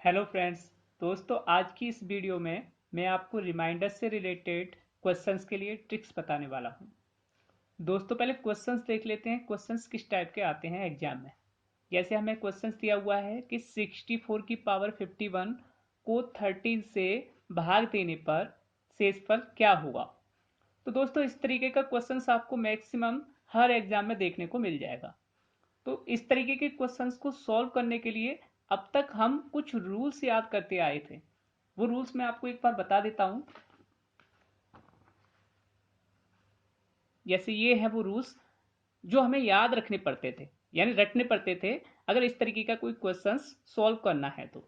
Hello friends. दोस्तों, आज की इस वीडियो में मैं आपको रिमाइंडर से रिलेटेड क्वेश्चंस के लिए ट्रिक्स बताने वाला हूं। दोस्तों, पहले क्वेश्चंस देख लेते हैं। क्वेश्चंस किस टाइप के आते हैं एग्जाम में। जैसे हमें क्वेश्चंस दिया हुआ है कि 64 की पावर 51 को 13 से भाग देने पर शेषफल क्या होगा। तो दोस्तों, इस तरीके का क्वेश्चंस आपको मैक्सिमम हर एग्जाम में देखने को मिल जाएगा। तो इस तरीके के क्वेश्चंस को सॉल्व करने के लिए अब तक हम कुछ रूल्स याद करते आए थे। वो रूल्स मैं आपको एक बार बता देता हूं। जैसे ये है वो रूल्स जो हमें याद रखने पड़ते थे, यानी रटने पड़ते थे अगर इस तरीके का कोई क्वेश्चन सॉल्व करना है तो।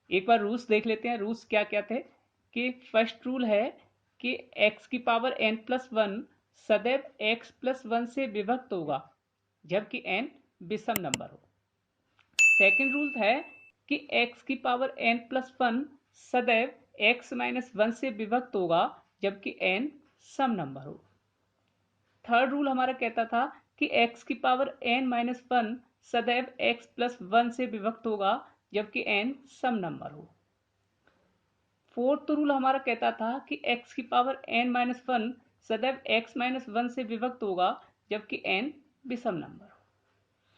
एक बार रूल्स देख लेते हैं। रूल्स क्या क्या थे कि फर्स्ट रूल है कि x की पावर n प्लस वन सदैव x प्लस वन से विभक्त होगा जबकि n विषम नंबर हो। सेकेंड रूल है कि x की पावर n प्लस वन सदैव x माइनस वन से विभक्त होगा जबकि n सम नंबर हो। थर्ड रूल हमारा कहता था कि x की पावर n माइनस वन सदैव x प्लस वन से विभक्त होगा जबकि n सम नंबर हो। फोर्थ रूल हमारा कहता था कि x की पावर n माइनस वन सदैव x माइनस वन से विभक्त होगा जबकि n विषम नंबर हो।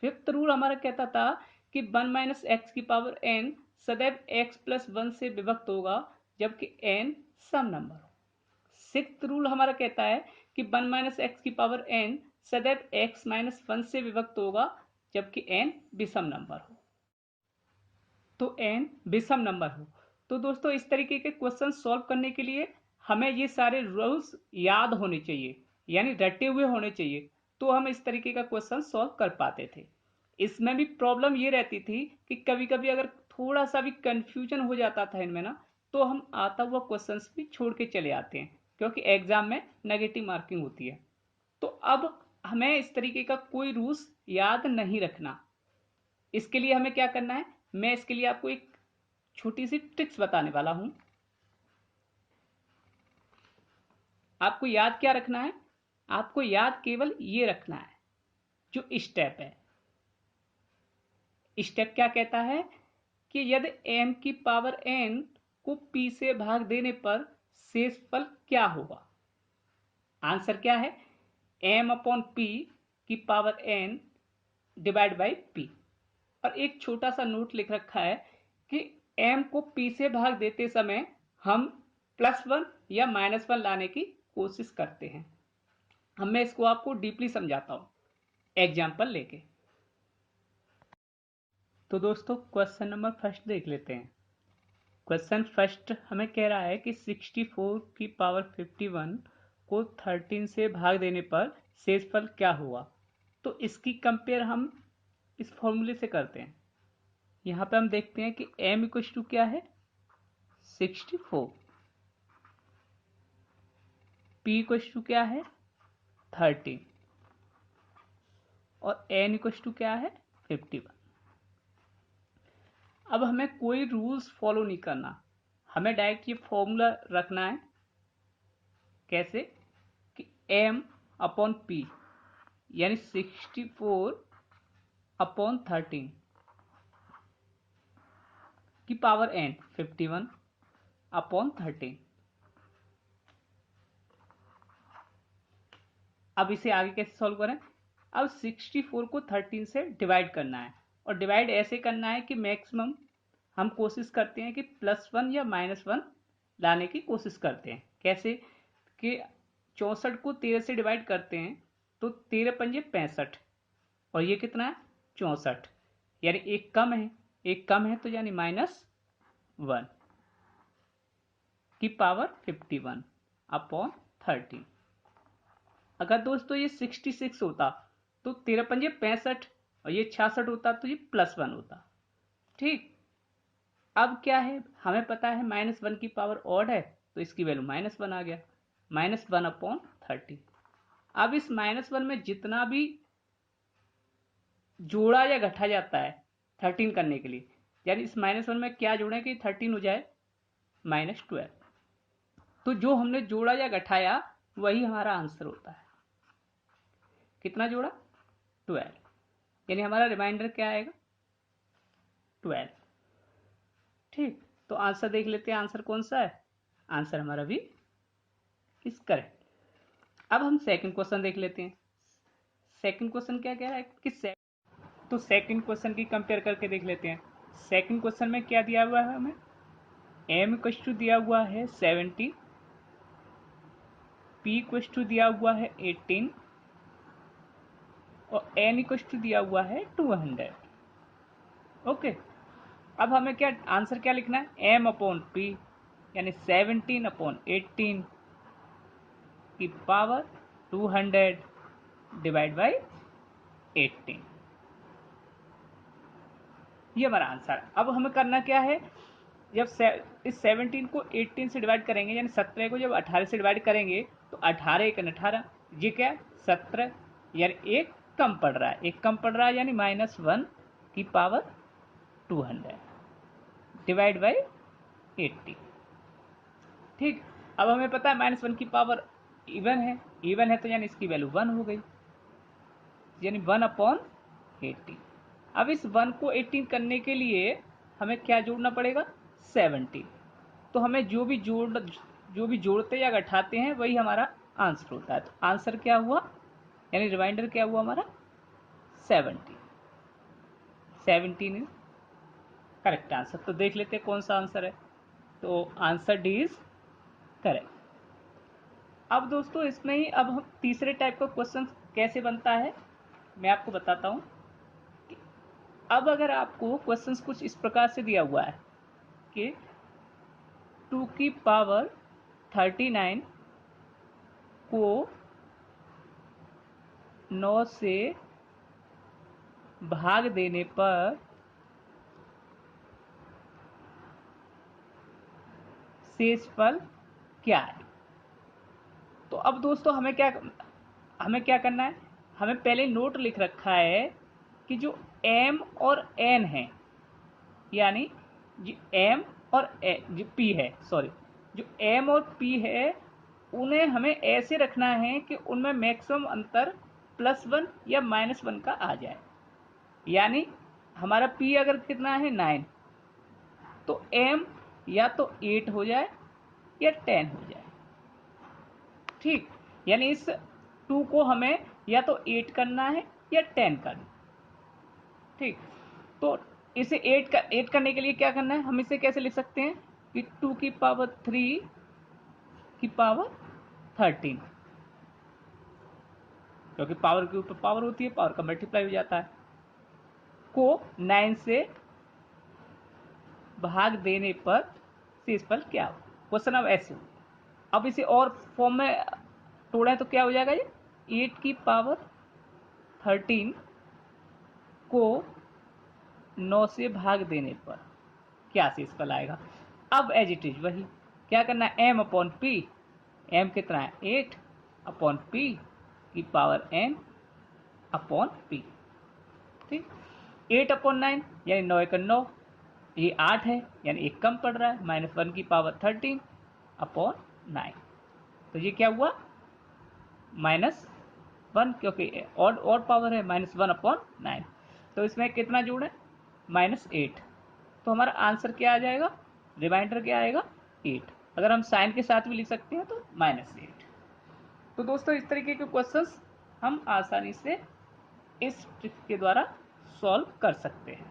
फिफ्थ रूल हमारा कहता था कि वन माइनस एक्स की पावर n सदैव x प्लस वन से विभक्त होगा जबकि n सम नंबर हो। सिक्स्थ रूल हमारा कहता है कि वन माइनस एक्स की पावर n सदैव x माइनस वन से विभक्त होगा जबकि n विषम नंबर हो। तो n विषम नंबर हो। तो दोस्तों, इस तरीके के क्वेश्चन सॉल्व करने के लिए हमें ये सारे रूल्स याद होने चाहिए, यानी रटे हुए होने चाहिए। तो हम इस तरीके का क्वेश्चन सॉल्व कर पाते थे। इसमें भी प्रॉब्लम ये रहती थी कि कभी कभी अगर थोड़ा सा भी कंफ्यूजन हो जाता था इनमें ना, तो हम आता हुआ क्वेश्चन भी छोड़ के चले आते हैं, क्योंकि एग्जाम में नेगेटिव मार्किंग होती है। तो अब हमें इस तरीके का कोई रूल्स याद नहीं रखना। इसके लिए हमें क्या करना है, मैं इसके लिए आपको एक छोटी सी ट्रिक्स बताने वाला हूं। आपको याद क्या रखना है? आपको याद केवल ये रखना है जो स्टेप है। स्टेप क्या कहता है कि यदि m की पावर n को p से भाग देने पर शेषफल क्या होगा। आंसर क्या है? m अपॉन p की power n divide by p। और एक छोटा सा नोट लिख रखा है कि m को p से भाग देते समय हम प्लस वन या माइनस वन लाने की कोशिश करते हैं। मैं इसको आपको डीपली समझाता हूं एग्जाम्पल लेके। तो दोस्तों, क्वेश्चन नंबर फर्स्ट देख लेते हैं। क्वेश्चन फर्स्ट हमें कह रहा है कि 64 की पावर 51 को 13 से भाग देने पर शेषफल क्या होगा। तो इसकी कंपेयर हम इस फॉर्मूले से करते हैं। यहाँ पे हम देखते हैं कि m इक्व टू क्या है, 64। p इक्व टू क्या है, 13। और n इक्व टू क्या है, 51। अब हमें कोई रूल्स फॉलो नहीं करना, हमें डायरेक्ट ये फॉर्मूला रखना है। कैसे कि m अपॉन p यानी 64 अपॉन 13 की पावर n 51 अपॉन 13। अब इसे आगे कैसे सॉल्व करें? अब 64 को 13 से डिवाइड करना है, और डिवाइड ऐसे करना है कि मैक्सिमम हम कोशिश करते हैं कि प्लस वन या माइनस वन लाने की कोशिश करते हैं। कैसे कि 64 को 13 से डिवाइड करते हैं तो 13 पंजे 65, और ये कितना है, 64। यानी एक कम है, एक कम है तो यानी माइनस वन की पावर 51 अपॉन 13। अगर दोस्तों ये 66 होता तो 13 पंजे 65, और ये 66 होता तो ये प्लस वन होता। ठीक। अब क्या है, हमें पता है माइनस वन की पावर ऑड है, तो इसकी वैल्यू माइनस वन आ गया, माइनस वन अपॉन 30। अब इस माइनस वन में जितना भी जोड़ा या घटा जाता है 13 करने के लिए, यानी इस माइनस वन में क्या जोड़ें कि 13 हो जाए माइनस 12। तो जो हमने जोड़ा या घटाया वही हमारा आंसर होता है। कितना जोड़ा, 12। यानी हमारा रिमाइंडर क्या आएगा, 12। ठीक, तो आंसर देख लेते हैं, आंसर कौन सा है। आंसर हमारा भी इज करेक्ट। अब हम सेकंड क्वेश्चन देख लेते हैं। सेकंड क्वेश्चन क्या कह रहा है कि तो सेकंड क्वेश्चन की कंपेयर करके देख लेते हैं। सेकंड क्वेश्चन में क्या दिया हुआ है हमें, एम इक्वल टू दिया हुआ है 70, पी इक्वल टू दिया हुआ है 18 और एन इक्वल टू दिया हुआ है 200। ओके, अब हमें क्या आंसर क्या लिखना है, एम अपॉन पी यानी 17 अपॉन 18 की पावर 200 डिवाइड बाई 18, ये हमारा आंसर है। अब हमें करना क्या है, जब इस 17 को 18 से डिवाइड करेंगे यानी 17 को जब 18 से डिवाइड करेंगे तो 18 एक 18, ये क्या 17 यानी एक कम पड़ रहा है, एक कम पड़ रहा है यानी -1 की पावर 200 डिवाइड बाई 80। ठीक, अब हमें पता है -1 की पावर इवन है तो यानी इसकी वैल्यू 1 हो गई, यानी 1 अपॉन 80। अब इस 1 को 18 करने के लिए हमें क्या जोड़ना पड़ेगा, 17। तो हमें जो भी जोड़ते या घटाते हैं वही हमारा आंसर होता है। तो आंसर क्या हुआ, यानी रिमाइंडर क्या हुआ हमारा 17। 17 इज करेक्ट आंसर। तो देख लेते हैं कौन सा आंसर है। तो आंसर डी इज करेक्ट। अब दोस्तों इसमें ही अब हम तीसरे टाइप का क्वेश्चन कैसे बनता है मैं आपको बताता हूँ। अब अगर आपको क्वेश्चंस कुछ इस प्रकार से दिया हुआ है कि 2 की पावर 39 को 9 से भाग देने पर शेषफल क्या है। तो अब दोस्तों हमें क्या करना है, हमें पहले नोट लिख रखा है कि जो m और n है, यानी जो m और जो p है, सॉरी, जो m और p है उन्हें हमें ऐसे रखना है कि उनमें मैक्सिमम अंतर +1 या -1 का आ जाए। यानी हमारा p अगर कितना है 9, तो m या तो 8 हो जाए या 10 हो जाए। ठीक, यानी इस 2 को हमें या तो 8 करना है या 10 करना। ठीक, तो इसे 8 करने के लिए क्या करना है, हम इसे कैसे लिख सकते हैं कि 2 की पावर 3 की पावर 13, क्योंकि पावर के ऊपर पावर होती है, पावर का मल्टीप्लाई हो जाता है, को 9 से भाग देने पर शेषफल क्या हो। क्वेश्चन अब ऐसे हो, अब इसे और फॉर्म में तोड़ें तो क्या हो जाएगा, ये 8 की पावर 13 को 9 से भाग देने पर क्या शेषफल आएगा। अब एज इट इज वही क्या करना है, एम अपॉन पी, एम कितना है 8 अपॉन पी की पावर एन अपॉन पी। ठीक, 8 अपॉन 9 यानी 9 एक 9, ये 8 है यानी एक कम पड़ रहा है, -1 की पावर 13 अपॉन 9। तो ये क्या हुआ -1, क्योंकि और पावर है, -1 अपॉन 9। तो इसमें कितना जोड़े -8। तो हमारा आंसर क्या आ जाएगा, रिमाइंडर क्या आएगा 8। अगर हम साइन के साथ भी लिख सकते हैं तो -8। तो दोस्तों इस तरीके के क्वेश्चंस हम आसानी से इस ट्रिक के द्वारा सॉल्व कर सकते हैं।